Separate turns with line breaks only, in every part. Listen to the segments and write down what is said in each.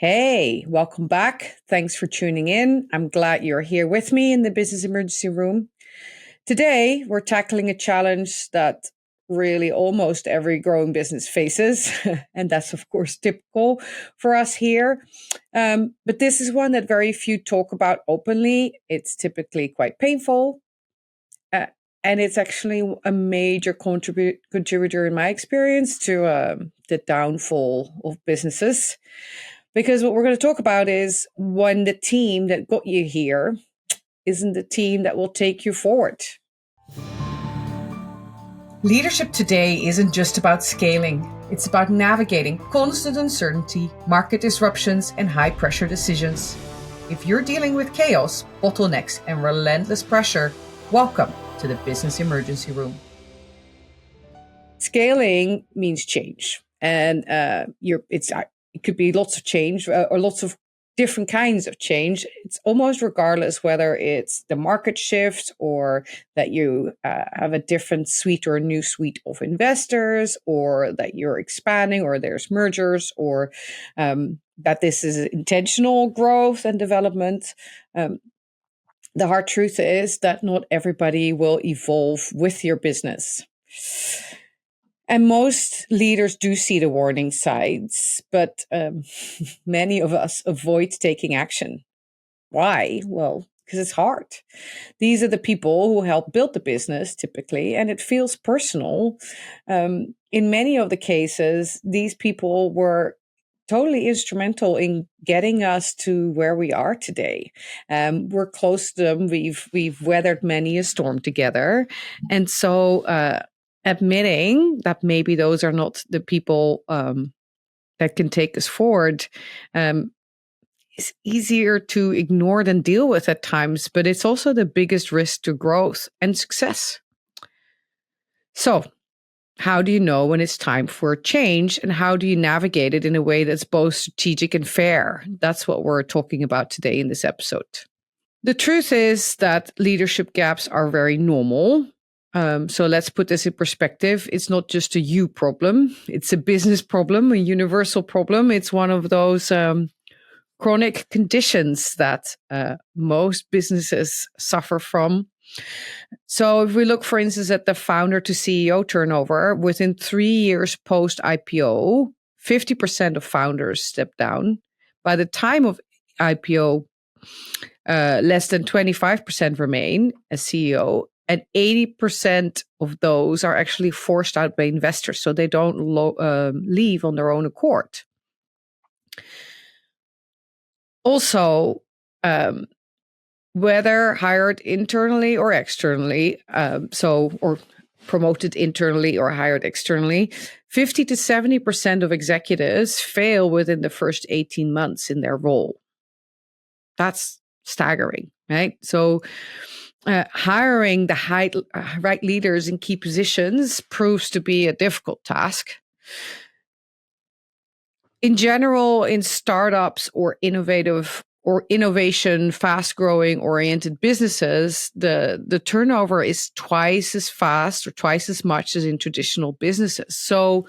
Hey, welcome back. Thanks for tuning in. I'm glad you're here with me in the Business Emergency Room. Today, we're tackling a challenge that really almost every growing business faces, and that's, of course, typical for us here. But this is one that very few talk about openly. It's typically quite painful, uh, and it's actually a major contributor, in my experience, to the downfall of businesses. Because what we're going to talk about is when the team that got you here isn't the team that will take you forward. Leadership today isn't just about scaling. It's about navigating constant uncertainty, market disruptions, and high pressure decisions. If you're dealing with chaos, bottlenecks, and relentless pressure, welcome to the Business Emergency Room. Scaling means change, and it could be lots of change or lots of different kinds of change. It's almost regardless whether it's the market shift or that you have a different suite or a new suite of investors, or that you're expanding, or there's mergers, or that this is intentional growth and development. The hard truth is that not everybody will evolve with your business. And most leaders do see the warning signs, but many of us avoid taking action. Why? Well, because it's hard. These are the people who help build the business typically, and it feels personal. In many of the cases, these people were totally instrumental in getting us to where we are today. We're close to them. We've weathered many a storm together, and so admitting that maybe those are not the people that can take us forward is easier to ignore than deal with at times, but it's also the biggest risk to growth and success. So, how do you know when it's time for a change, and how do you navigate it in a way that's both strategic and fair? That's what we're talking about today in this episode. The truth is that leadership gaps are very normal. So let's put this in perspective. It's not just a you problem. It's a business problem, a universal problem. It's one of those chronic conditions that most businesses suffer from. So if we look, for instance, at the founder to CEO turnover, within 3 years post IPO, 50% of founders step down. By the time of IPO, less than 25% remain as CEO, and 80% of those are actually forced out by investors, so they don't leave on their own accord. Also, whether hired internally or externally, or promoted internally or hired externally, 50 to 70% of executives fail within the first 18 months in their role. That's staggering, right? So hiring the right leaders in key positions proves to be a difficult task. In general, in startups or innovation, fast-growing oriented businesses, the turnover is twice as fast or twice as much as in traditional businesses. So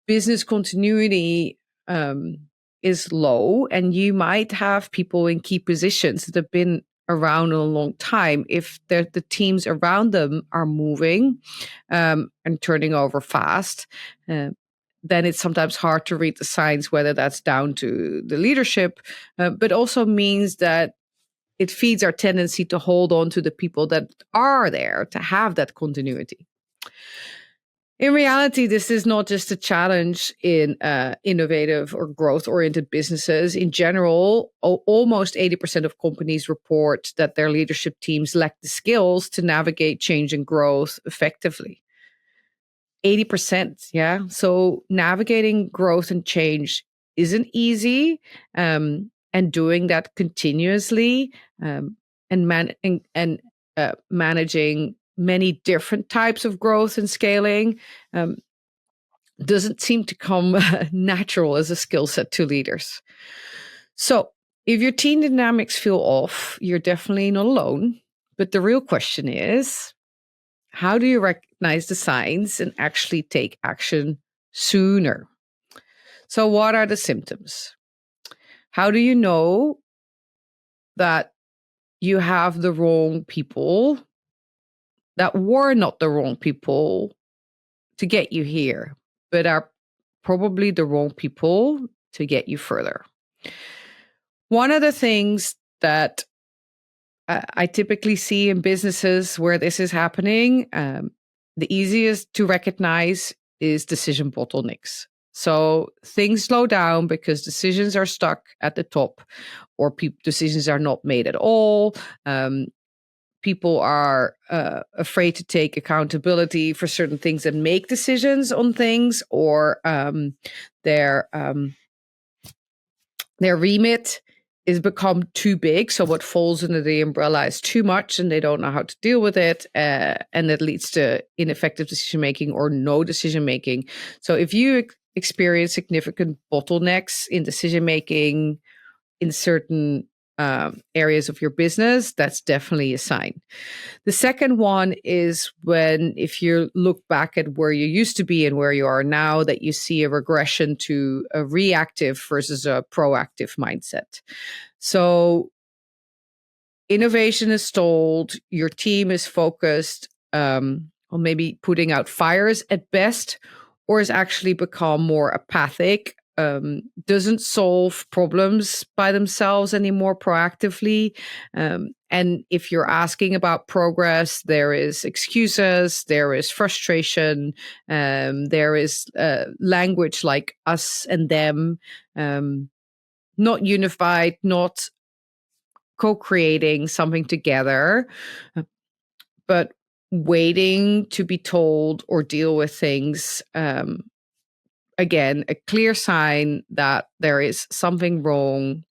business continuity is low, and you might have people in key positions that have been around a long time. If the teams around them are moving and turning over fast, then it's sometimes hard to read the signs, whether that's down to the leadership, but also means that it feeds our tendency to hold on to the people that are there to have that continuity. In reality, this is not just a challenge in innovative or growth-oriented businesses. In general, almost 80% of companies report that their leadership teams lack the skills to navigate change and growth effectively. 80%, yeah. So navigating growth and change isn't easy, and doing that continuously, and managing many different types of growth and scaling doesn't seem to come natural as a skill set to leaders. So if your team dynamics feel off, you're definitely not alone. But the real question is, how do you recognize the signs and actually take action sooner? So what are the symptoms? How do you know that you have the wrong people that were not the wrong people to get you here, but are probably the wrong people to get you further? One of the things that I typically see in businesses where this is happening, the easiest to recognize is decision bottlenecks. So things slow down because decisions are stuck at the top, or decisions are not made at all. People are afraid to take accountability for certain things and make decisions on things, or their remit is become too big. So what falls under the umbrella is too much and they don't know how to deal with it. And that leads to ineffective decision making or no decision making. So if you experience significant bottlenecks in decision making in certain areas of your business, that's definitely a sign. The second one is if you look back at where you used to be and where you are now, that you see a regression to a reactive versus a proactive mindset. So innovation is stalled, your team is focused on maybe putting out fires at best, or has actually become more apathic, doesn't solve problems by themselves anymore proactively. And if you're asking about progress, there is excuses, there is frustration, there is language like us and them, not unified, not co-creating something together, but waiting to be told or deal with things. Again, a clear sign that there is something wrong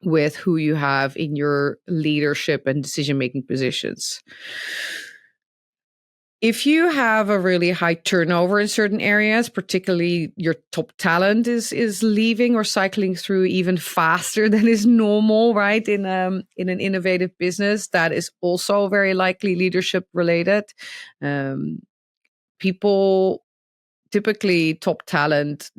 with who you have in your leadership and decision-making positions. If you have a really high turnover in certain areas, particularly your top talent is leaving or cycling through even faster than is normal, right? In an innovative business, that is also very likely leadership related. People, typically top talent,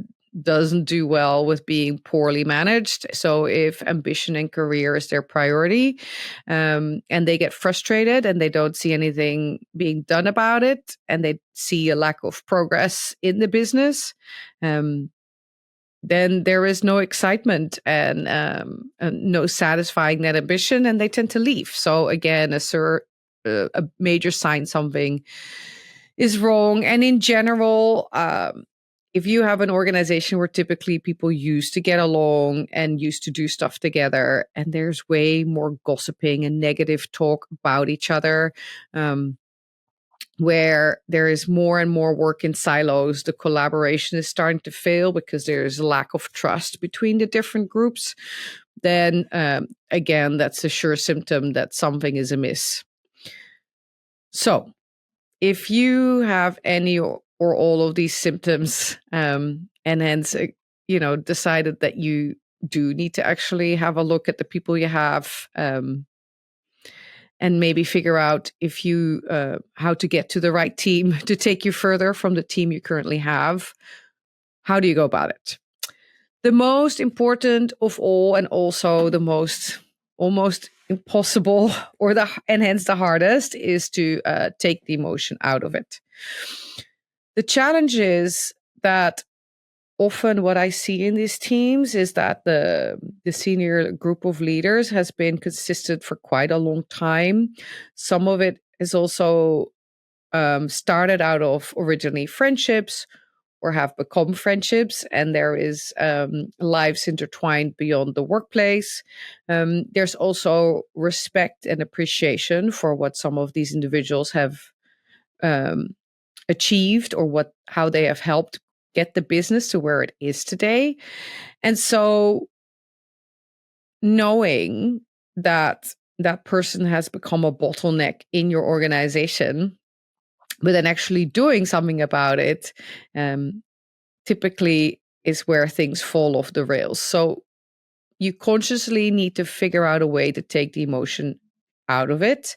doesn't do well with being poorly managed. So if ambition and career is their priority, and they get frustrated and they don't see anything being done about it, and they see a lack of progress in the business, then there is no excitement and no satisfying that ambition, and they tend to leave. So again, a major sign something is wrong. And in general, if you have an organization where typically people used to get along and used to do stuff together, and there's way more gossiping and negative talk about each other, where there is more and more work in silos, the collaboration is starting to fail because there's a lack of trust between the different groups, then again, that's a sure symptom that something is amiss. So if you have any or all of these symptoms, and hence, decided that you do need to actually have a look at the people you have, and maybe figure out how to get to the right team to take you further from the team you currently have, how do you go about it? The most important of all, and also the most almost impossible, and hence the hardest, is to take the emotion out of it. The challenge is that often what I see in these teams is that the senior group of leaders has been consistent for quite a long time. Some of it is also started out of originally friendships or have become friendships, and there is lives intertwined beyond the workplace. There's also respect and appreciation for what some of these individuals have achieved, or how they have helped get the business to where it is today. And so knowing that that person has become a bottleneck in your organization, but then actually doing something about it, typically is where things fall off the rails. So you consciously need to figure out a way to take the emotion out of it.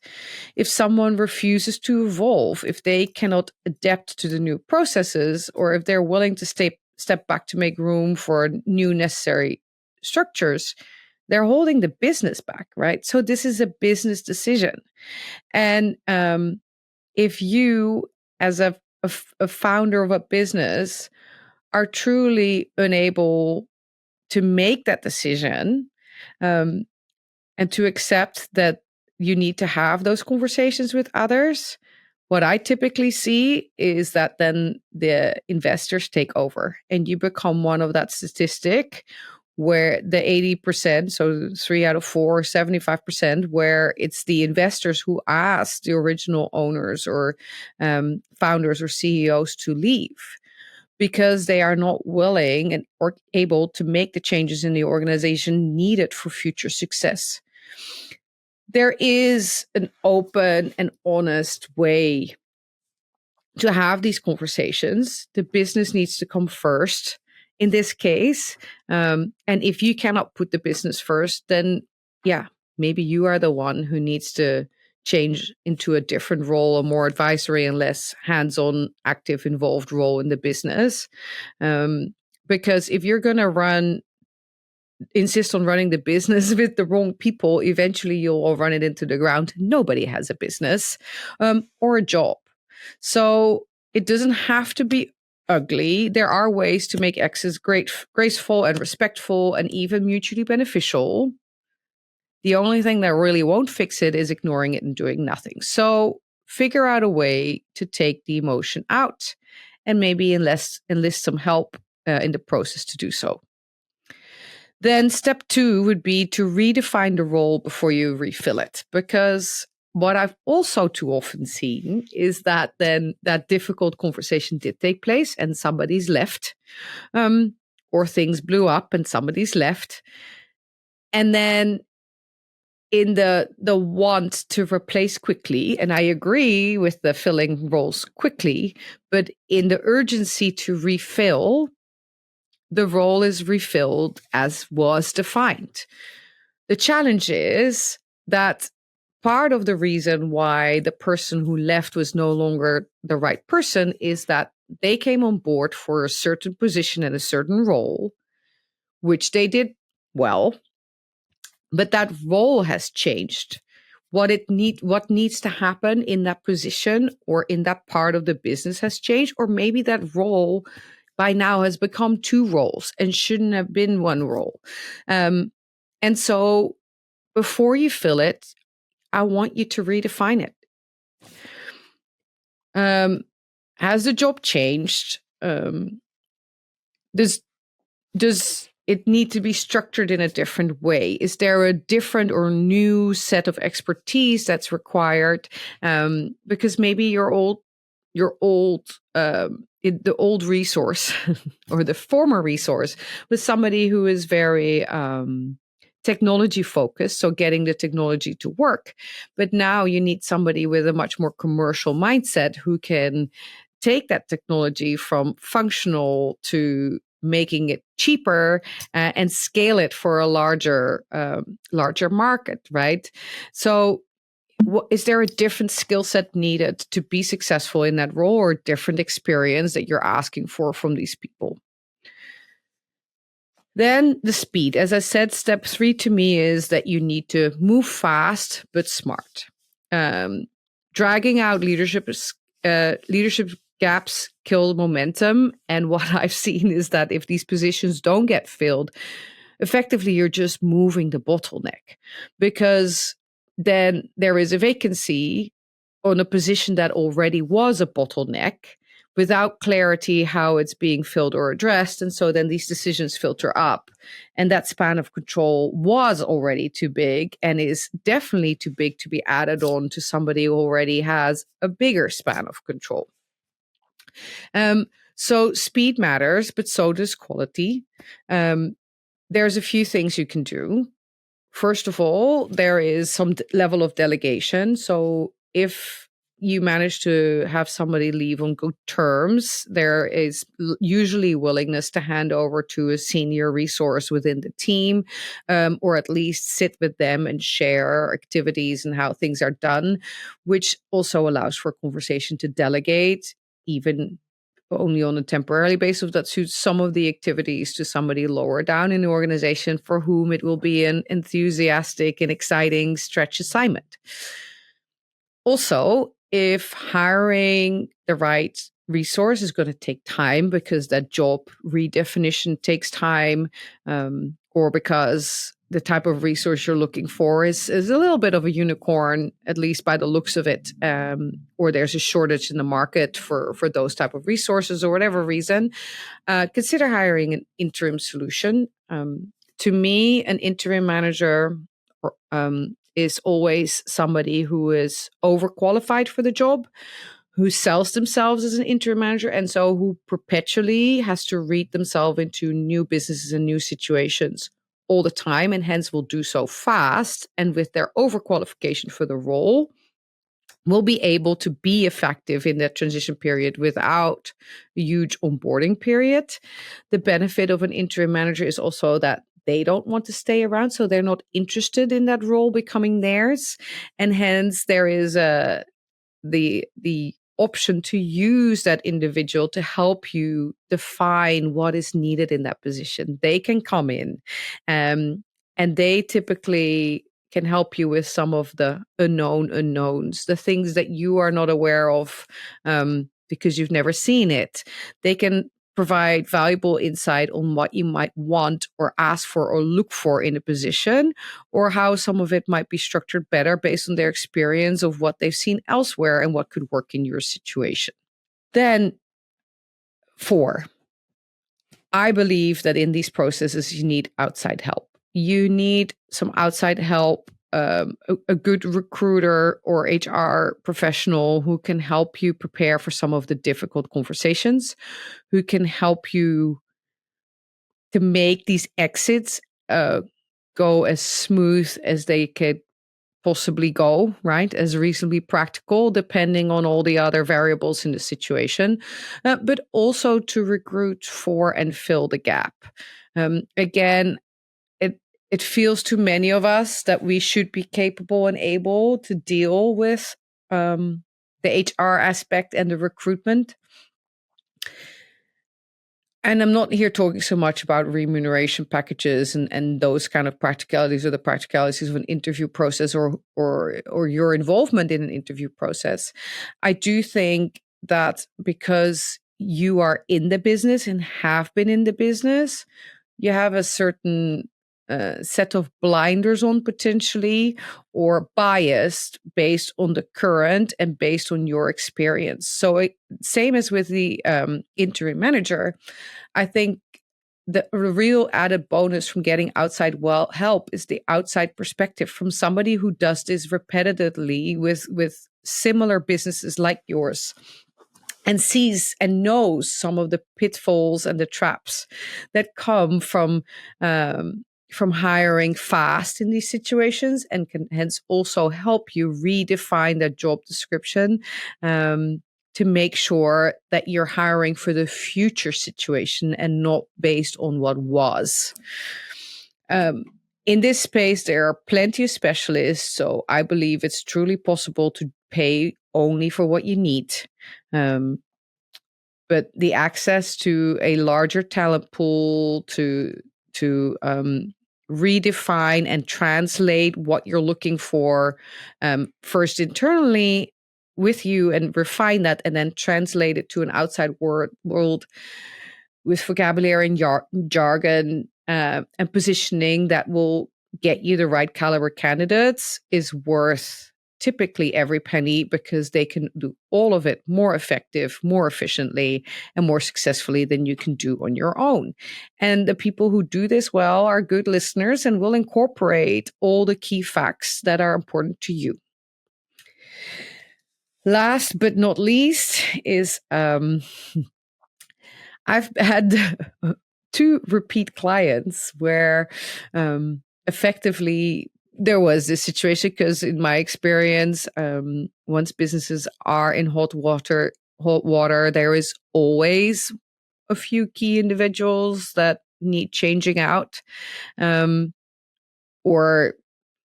If someone refuses to evolve, if they cannot adapt to the new processes, or if they're willing to step back to make room for new necessary structures, they're holding the business back, right? So this is a business decision. And if you, as a founder of a business, are truly unable to make that decision, and to accept that you need to have those conversations with others, what I typically see is that then the investors take over and you become one of that statistic where the 80%, so 3 out of 4, 75%, where it's the investors who ask the original owners or founders or CEOs to leave because they are not willing and or able to make the changes in the organization needed for future success. There is an open and honest way to have these conversations. The business needs to come first in this case. And if you cannot put the business first, then maybe you are the one who needs to change into a different role, a more advisory and less hands-on, active, involved role in the business. Because if you're going to insist on running the business with the wrong people, eventually you'll all run it into the ground. Nobody has a business or a job. So it doesn't have to be ugly. There are ways to make exits graceful and respectful and even mutually beneficial. The only thing that really won't fix it is ignoring it and doing nothing. So figure out a way to take the emotion out and maybe enlist some help in the process to do so. Then step 2 would be to redefine the role before you refill it. Because what I've also too often seen is that then that difficult conversation did take place and somebody's left, or things blew up and somebody's left. And then in the want to replace quickly, and I agree with the filling roles quickly, but in the urgency to refill, the role is refilled as was defined. The challenge is that part of the reason why the person who left was no longer the right person is that they came on board for a certain position and a certain role, which they did well, but that role has changed. What needs to happen in that position or in that part of the business has changed, or maybe that role by now has become 2 roles and shouldn't have been 1 role. And so before you fill it, I want you to redefine it. Has the job changed? Does it need to be structured in a different way? Is there a different or new set of expertise that's required? Because maybe the old resource or the former resource was somebody who is very technology focused, so getting the technology to work. But now you need somebody with a much more commercial mindset who can take that technology from functional to making it cheaper and scale it for a larger market, right? So is there a different skill set needed to be successful in that role, or a different experience that you're asking for from these people? Then the speed. As I said, step 3 to me is that you need to move fast but smart. Dragging out leadership gaps kill momentum. And what I've seen is that if these positions don't get filled, effectively you're just moving the bottleneck, because then there is a vacancy on a position that already was a bottleneck without clarity how it's being filled or addressed. And so then these decisions filter up. And that span of control was already too big and is definitely too big to be added on to somebody who already has a bigger span of control. So speed matters, but so does quality. There's a few things you can do. First of all, there is some level of delegation. So if you manage to have somebody leave on good terms, there is usually willingness to hand over to a senior resource within the team, or at least sit with them and share activities and how things are done, which also allows for conversation to delegate, even only on a temporary basis that suits some of the activities to somebody lower down in the organization for whom it will be an enthusiastic and exciting stretch assignment. Also, if hiring the right resource is going to take time because that job redefinition takes time, or because the type of resource you're looking for is a little bit of a unicorn, at least by the looks of it, or there's a shortage in the market for those type of resources or whatever reason, consider hiring an interim solution. To me, an interim manager is always somebody who is overqualified for the job, who sells themselves as an interim manager, and so who perpetually has to read themselves into new businesses and new situations all the time, and hence will do so fast. And with their overqualification for the role, will be able to be effective in that transition period without a huge onboarding period. The benefit of an interim manager is also that they don't want to stay around, so they're not interested in that role becoming theirs, and hence there is the option to use that individual to help you define what is needed in that position. They can come in, and they typically can help you with some of the unknown unknowns, the things that you are not aware of because you've never seen it. They can provide valuable insight on what you might want or ask for or look for in a position, or how some of it might be structured better based on their experience of what they've seen elsewhere and what could work in your situation. Then, 4, I believe that in these processes, you need outside help. You need some outside help, a good recruiter or HR professional who can help you prepare for some of the difficult conversations, who can help you to make these exits go as smooth as they could possibly go, right? As reasonably practical, depending on all the other variables in the situation, but also to recruit for and fill the gap. Again, it feels to many of us that we should be capable and able to deal with the HR aspect and the recruitment. And I'm not here talking so much about remuneration packages and those kind of practicalities, or the practicalities of an interview process, or your involvement in an interview process. I do think that because you are in the business and have been in the business, you have a certain set of blinders on, potentially, or biased based on the current and based on your experience. So same as with the interim manager, I think the real added bonus from getting outside help is the outside perspective from somebody who does this repetitively with similar businesses like yours, and sees and knows some of the pitfalls and the traps that come from hiring fast in these situations, and can hence also help you redefine that job description to make sure that you're hiring for the future situation and not based on what was. In this space, there are plenty of specialists, so I believe it's truly possible to pay only for what you need. But the access to a larger talent pool to redefine and translate what you're looking for first internally with you, and refine that, and then translate it to an outside world with vocabulary and jargon and positioning that will get you the right caliber candidates, is worth typically every penny, because they can do all of it more effective, more efficiently, and more successfully than you can do on your own. And the people who do this well are good listeners and will incorporate all the key facts that are important to you. Last but not least is I've had 2 repeat clients where effectively there was this situation, because in my experience, once businesses are in hot water, there is always a few key individuals that need changing out, or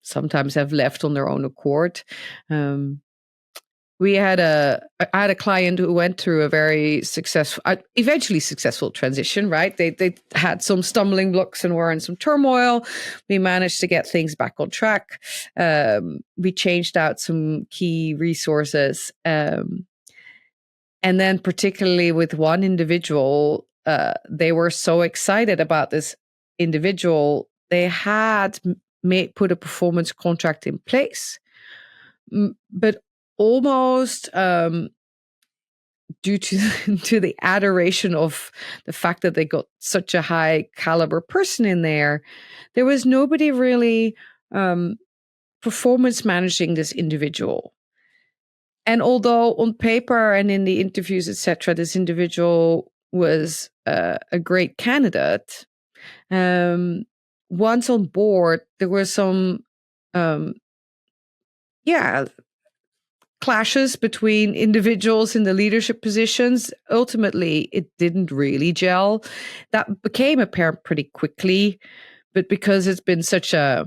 sometimes have left on their own accord. I had a client who went through a very successful, eventually successful transition, right? They had some stumbling blocks and were in some turmoil. We managed to get things back on track. We changed out some key resources. And then particularly with one individual, they were so excited about this individual. They had put a performance contract in place, but almost due to to the adoration of the fact that they got such a high caliber person in there, there was nobody really performance managing this individual. And although on paper and in the interviews, etc., this individual was a great candidate, once on board, there were some, um, yeah, clashes between individuals in the leadership positions. Ultimately, it didn't really gel. That became apparent pretty quickly, but because it's been such a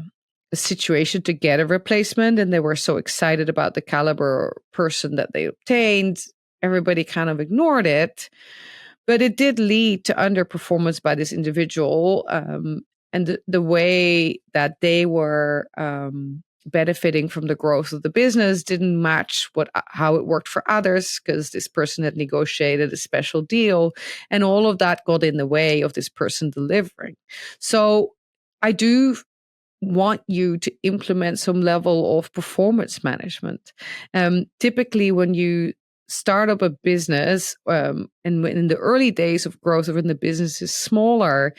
situation to get a replacement and they were so excited about the caliber person that they obtained, everybody kind of ignored it. But it did lead to underperformance by this individual. And the way that they were benefiting from the growth of the business didn't match how it worked for others, because this person had negotiated a special deal, and all of that got in the way of this person delivering. So I do want you to implement some level of performance management. Typically, when you start up a business, and in the early days of growth, or when the business is smaller,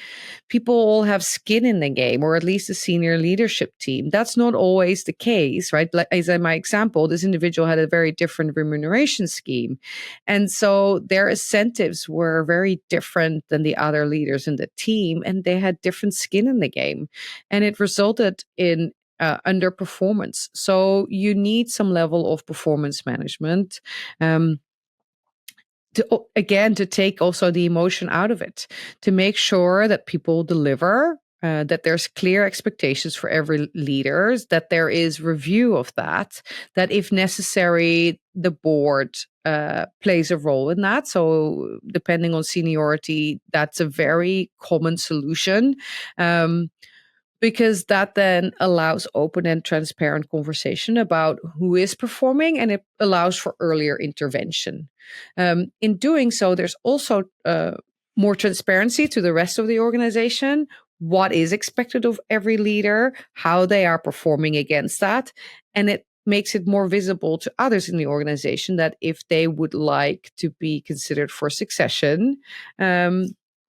people all have skin in the game, or at least a senior leadership team. That's not always the case, right? Like, as in my example, this individual had a very different remuneration scheme. And so their incentives were very different than the other leaders in the team, and they had different skin in the game. And it resulted in underperformance. So you need some level of performance management. To take also the emotion out of it, to make sure that people deliver, that there's clear expectations for every leaders, that there is review of that if necessary, the board plays a role in that. So depending on seniority, that's a very common solution. Because that then allows open and transparent conversation about who is performing, and it allows for earlier intervention. In doing so, there's also more transparency to the rest of the organization, what is expected of every leader, how they are performing against that, and it makes it more visible to others in the organization that if they would like to be considered for succession,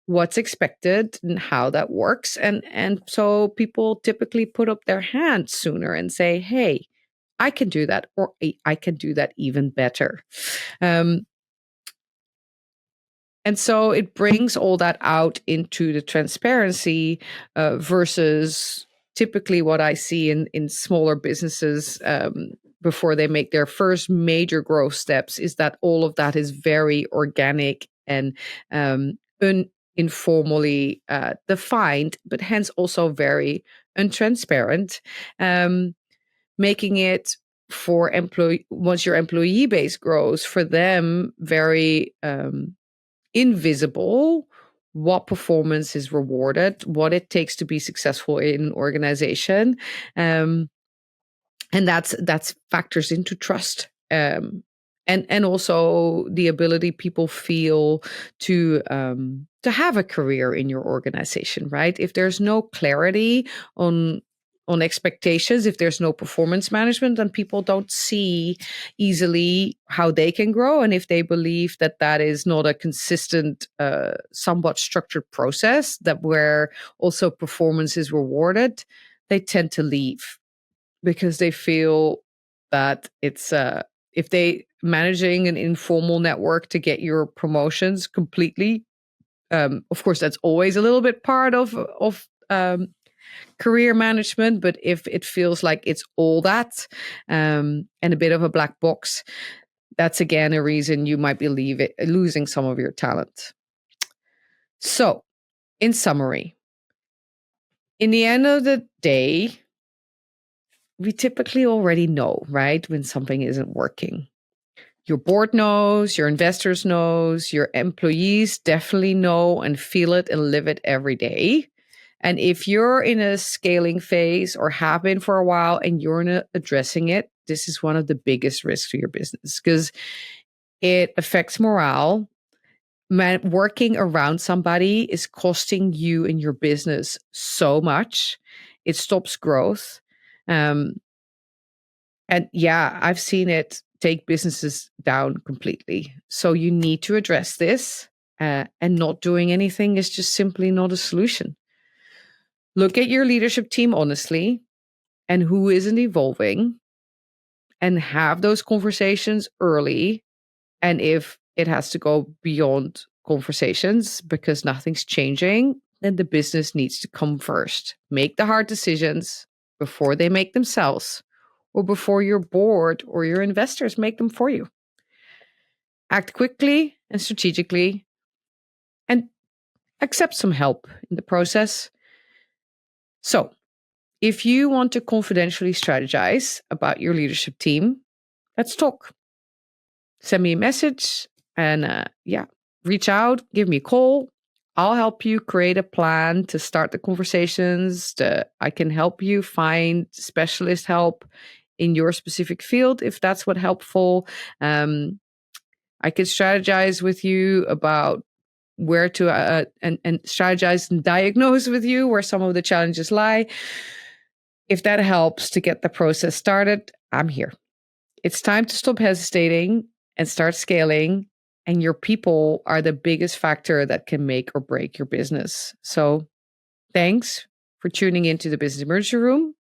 what's expected and how that works. And so people typically put up their hand sooner and say, hey, I can do that, or I can do that even better. And so it brings all that out into the transparency versus typically what I see in smaller businesses before they make their first major growth steps, is that all of that is very organic and informally defined, but hence also very untransparent, making it for once your employee base grows, for them very invisible what performance is rewarded, what it takes to be successful in an organization, and that's factors into trust. And also the ability people feel to have a career in your organization, right? If there's no clarity on expectations, if there's no performance management, then people don't see easily how they can grow. And if they believe that that is not a consistent, somewhat structured process, that where also performance is rewarded, they tend to leave, because they feel that it's if they managing an informal network to get your promotions completely. Of course, that's always a little bit part of career management, but if it feels like it's all that and a bit of a black box, that's again a reason you might be losing some of your talent. So, in summary, in the end of the day, we typically already know, right, when something isn't working. Your board knows, your investors knows, your employees definitely know and feel it and live it every day. And if you're in a scaling phase or have been for a while and you're not addressing it, this is one of the biggest risks to your business because it affects morale. Working around somebody is costing you and your business so much. It stops growth. And yeah, I've seen it take businesses down completely. So you need to address this, and not doing anything is just simply not a solution. Look at your leadership team honestly and who isn't evolving, and have those conversations early. And if it has to go beyond conversations because nothing's changing, then the business needs to come first. Make the hard decisions before they make themselves, or before your board or your investors make them for you. Act quickly and strategically, and accept some help in the process. So, if you want to confidentially strategize about your leadership team, let's talk. Send me a message and reach out, give me a call. I'll help you create a plan to start the conversations. I can help you find specialist help in your specific field if that's what helpful. I can strategize with you about where to and strategize and diagnose with you where some of the challenges lie. If that helps to get the process started, I'm here. It's time to stop hesitating and start scaling. And your people are the biggest factor that can make or break your business. So thanks for tuning into the Business Emergency Room.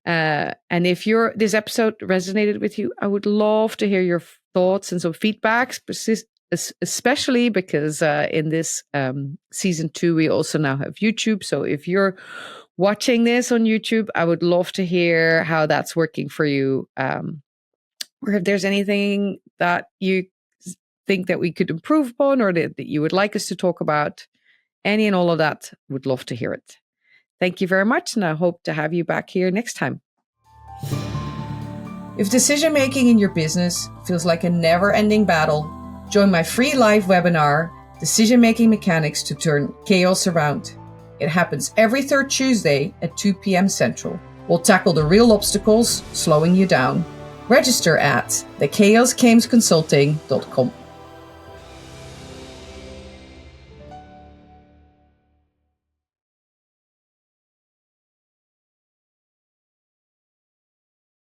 And if this episode resonated with you, I would love to hear your thoughts and some feedbacks, especially because in this season 2, we also now have YouTube. So if you're watching this on YouTube, I would love to hear how that's working for you. Or if there's anything that you think that we could improve upon, or that you would like us to talk about, any and all of that, would love to hear it. Thank you very much, and I hope to have you back here next time. If decision-making in your business feels like a never-ending battle, join my free live webinar, Decision-Making Mechanics to Turn Chaos Around. It happens every third Tuesday at 2 p.m. Central. We'll tackle the real obstacles slowing you down. Register at thechaosgamesconsulting.com.